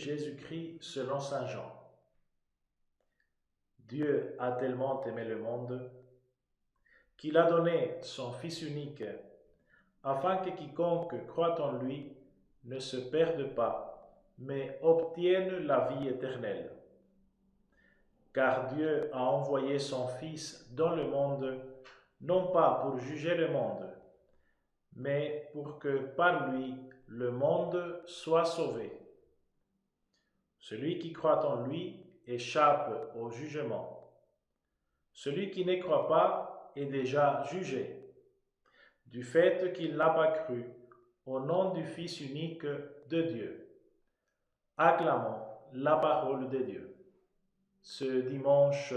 Jésus-Christ selon Saint Jean. Dieu a tellement aimé le monde qu'il a donné son Fils unique, afin que quiconque croit en lui ne se perde pas, mais obtienne la vie éternelle. Car Dieu a envoyé son Fils dans le monde, non pas pour juger le monde, mais pour que par lui le monde soit sauvé. Celui qui croit en lui échappe au jugement. Celui qui ne croit pas est déjà jugé, du fait qu'il n'a pas cru au nom du Fils unique de Dieu. Acclamons la parole de Dieu. Ce dimanche,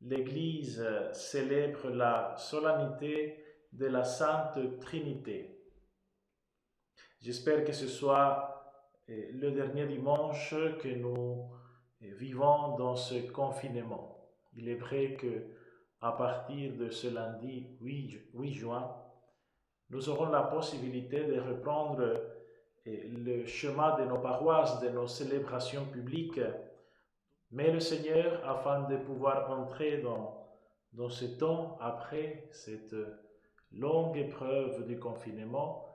l'Église célèbre la solennité de la Sainte Trinité. J'espère que ce soit le dernier dimanche que nous vivons dans ce confinement. Il est vrai que à partir de ce lundi 8 juin, nous aurons la possibilité de reprendre le chemin de nos paroisses, de nos célébrations publiques. Mais le Seigneur, afin de pouvoir entrer dans ce temps après cette longue épreuve du confinement,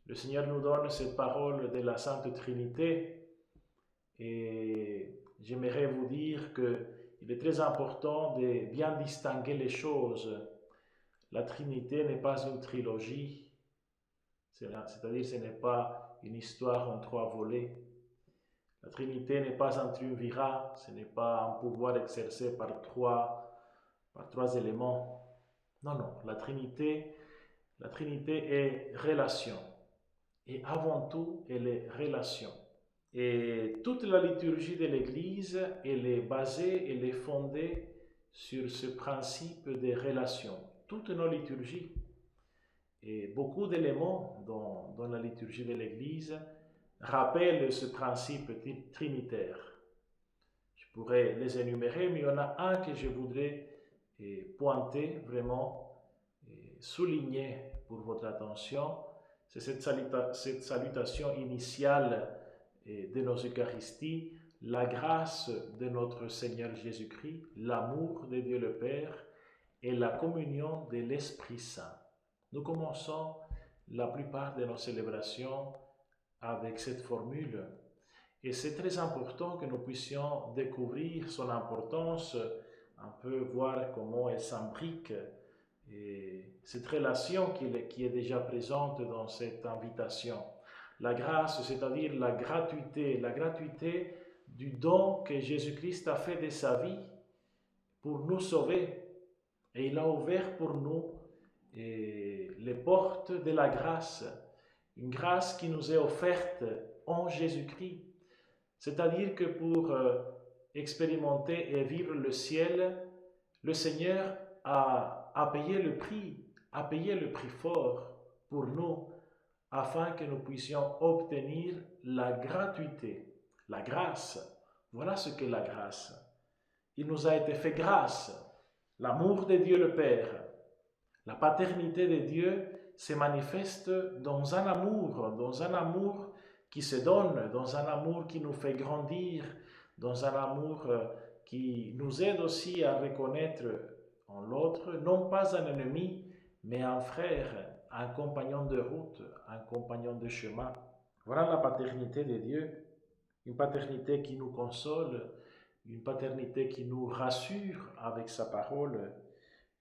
le Seigneur nous donne cette parole de la Sainte Trinité. Et j'aimerais vous dire qu'il est très important de bien distinguer les choses. La Trinité n'est pas une trilogie, c'est-à-dire ce n'est pas une histoire en 3 volets. La Trinité n'est pas un triumvirat, ce n'est pas un pouvoir exercé par trois éléments. Non, non, la Trinité est relation. Et avant tout, elle est relation. Et toute la liturgie de l'Église, elle est basée, elle est fondée sur ce principe de relation. Toutes nos liturgies et beaucoup d'éléments dans la liturgie de l'Église rappellent ce principe trinitaire. Je pourrais les énumérer, mais il y en a un que je voudrais pointer, vraiment souligner pour votre attention. C'est cette salutation initiale de nos Eucharisties, la grâce de notre Seigneur Jésus-Christ, l'amour de Dieu le Père et la communion de l'Esprit Saint. Nous commençons la plupart de nos célébrations avec cette formule. Et c'est très important que nous puissions découvrir son importance, un peu voir comment elle s'imbrique, et cette relation qui est déjà présente dans cette invitation. La grâce, c'est-à-dire la gratuité du don que Jésus-Christ a fait de sa vie pour nous sauver. Et il a ouvert pour nous les portes de la grâce, une grâce qui nous est offerte en Jésus-Christ. C'est-à-dire que pour expérimenter et vivre le ciel, le Seigneur a payé le prix fort pour nous, afin que nous puissions obtenir la gratuité, la grâce. Voilà ce qu'est la grâce. Il nous a été fait grâce, l'amour de Dieu le Père. La paternité de Dieu se manifeste dans un amour qui se donne, dans un amour qui nous fait grandir, dans un amour qui nous aide aussi à reconnaître en l'autre, non pas un ennemi, mais un frère, un compagnon de route, un compagnon de chemin. Voilà la paternité de Dieu, une paternité qui nous console, une paternité qui nous rassure avec sa parole,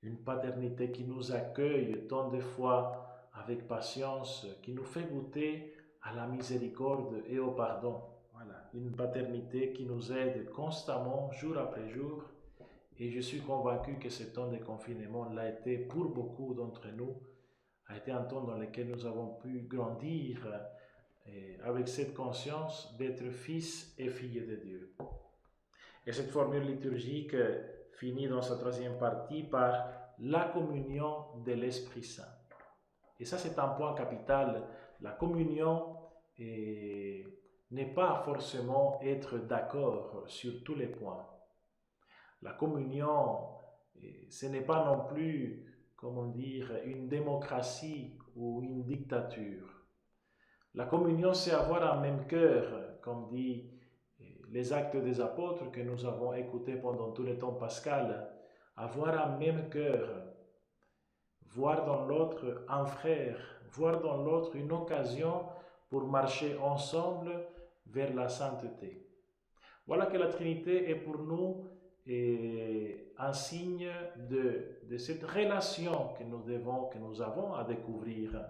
une paternité qui nous accueille tant de fois avec patience, qui nous fait goûter à la miséricorde et au pardon. Voilà, une paternité qui nous aide constamment, jour après jour. Et je suis convaincu que ce temps de confinement l'a été pour beaucoup d'entre nous, a été un temps dans lequel nous avons pu grandir avec cette conscience d'être fils et filles de Dieu. Et cette formule liturgique finit dans sa 3e partie par la communion de l'Esprit Saint. Et ça, c'est un point capital. La communion n'est pas forcément être d'accord sur tous les points. La communion, ce n'est pas non plus, comment dire, une démocratie ou une dictature. La communion, c'est avoir un même cœur, comme dit les actes des apôtres que nous avons écoutés pendant tout le temps pascal, avoir un même cœur, voir dans l'autre un frère, voir dans l'autre une occasion pour marcher ensemble vers la sainteté. Voilà que la Trinité est pour nous un signe de cette relation que nous avons à découvrir.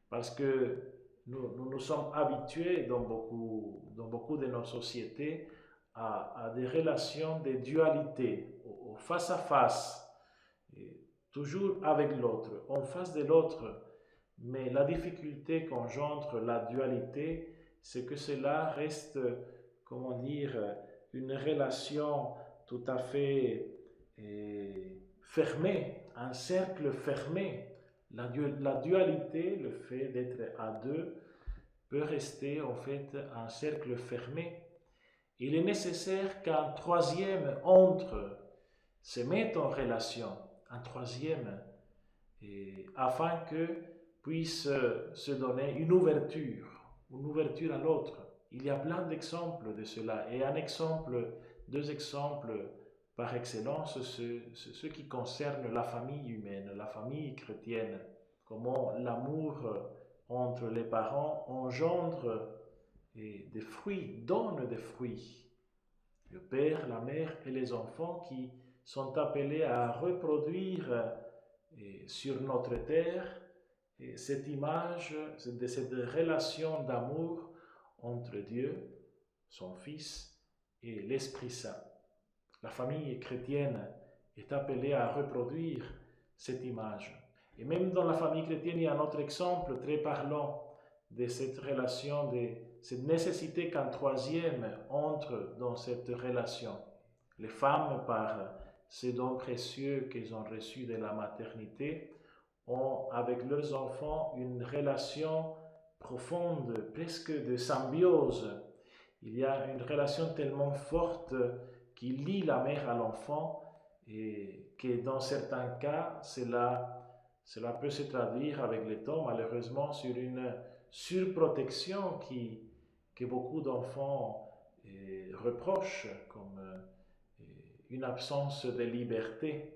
Parce que nous sommes habitués dans beaucoup de nos sociétés à des relations de dualité, au face à face, toujours avec l'autre, en face de l'autre. Mais la difficulté qu'engendre la dualité, c'est que cela reste, comment dire, une relation tout à fait fermée, un cercle fermé. La dualité, le fait d'être à deux, peut rester en fait un cercle fermé. Il est nécessaire qu'un troisième entre, se mette en relation, un troisième, afin que puisse se donner une ouverture à l'autre. Il y a plein d'exemples de cela, et deux exemples par excellence, ceux qui concernent la famille humaine, la famille chrétienne, comment l'amour entre les parents engendre des fruits, donne des fruits. Le père, la mère et les enfants qui sont appelés à reproduire sur notre terre cette image de cette relation d'amour entre Dieu, son Fils et l'Esprit Saint. La famille chrétienne est appelée à reproduire cette image. Et même dans la famille chrétienne, il y a un autre exemple très parlant de cette relation, de cette nécessité qu'un troisième entre dans cette relation. Les femmes, par ces dons précieux qu'elles ont reçus de la maternité, ont avec leurs enfants une relation profonde, presque de symbiose. Il y a une relation tellement forte qui lie la mère à l'enfant et que dans certains cas, cela peut se traduire avec le temps, malheureusement, sur une surprotection que beaucoup d'enfants reprochent comme une absence de liberté.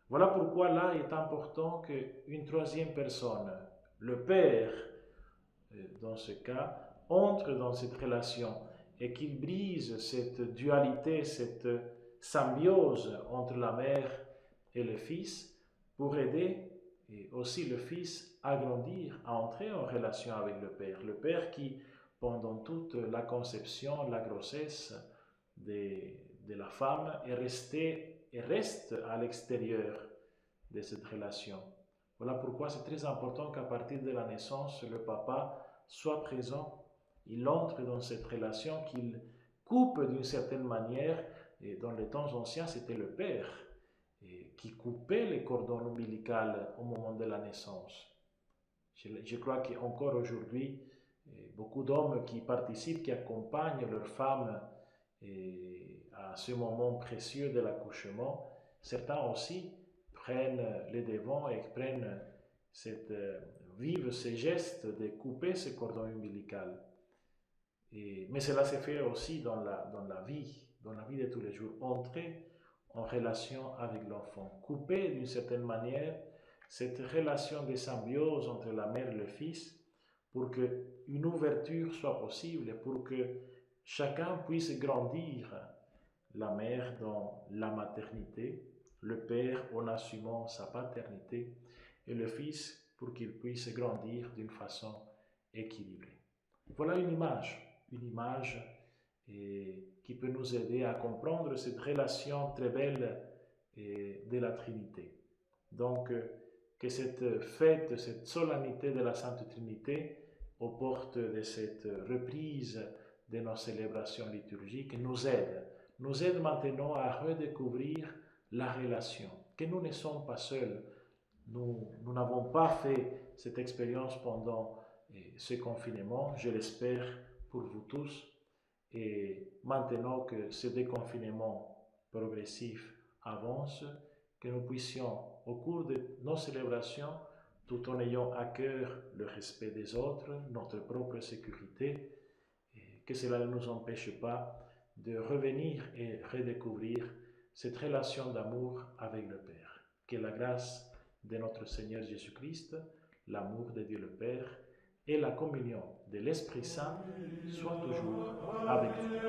Voilà pourquoi là, il est important qu'une troisième personne, le père, dans ce cas, entre dans cette relation et qu'il brise cette dualité, cette symbiose entre la mère et le fils pour aider aussi le fils à grandir, à entrer en relation avec le père. Le père qui, pendant toute la conception, la grossesse de la femme, est resté et reste à l'extérieur de cette relation. Voilà pourquoi c'est très important qu'à partir de la naissance, le papa soit présent. Il entre dans cette relation qu'il coupe d'une certaine manière, et dans les temps anciens, c'était le père qui coupait les cordons ombilicaux au moment de la naissance. Je crois qu'encore aujourd'hui, beaucoup d'hommes qui participent, qui accompagnent leurs femmes à ce moment précieux de l'accouchement, certains aussi prennent les devants et prennent vivent ces gestes de couper ce cordon ombilical. Mais cela se fait aussi dans la vie de tous les jours. Entrer en relation avec l'enfant, couper d'une certaine manière cette relation de symbiose entre la mère et le fils pour qu'une ouverture soit possible, pour que chacun puisse grandir, la mère dans la maternité, le père en assumant sa paternité et le fils pour qu'il puisse grandir d'une façon équilibrée. Voilà une image qui peut nous aider à comprendre cette relation très belle de la Trinité. Donc, que cette fête, cette solennité de la Sainte Trinité, aux portes de cette reprise de nos célébrations liturgiques, nous aide maintenant à redécouvrir la relation, que nous ne sommes pas seuls. Nous n'avons pas fait cette expérience pendant ce confinement, je l'espère pour vous tous. Et maintenant que ce déconfinement progressif avance, que nous puissions, au cours de nos célébrations, tout en ayant à cœur le respect des autres, notre propre sécurité, que cela ne nous empêche pas de revenir et redécouvrir cette relation d'amour avec le Père. Que la grâce de notre Seigneur Jésus-Christ, l'amour de Dieu le Père et la communion de l'Esprit Saint soient toujours avec vous.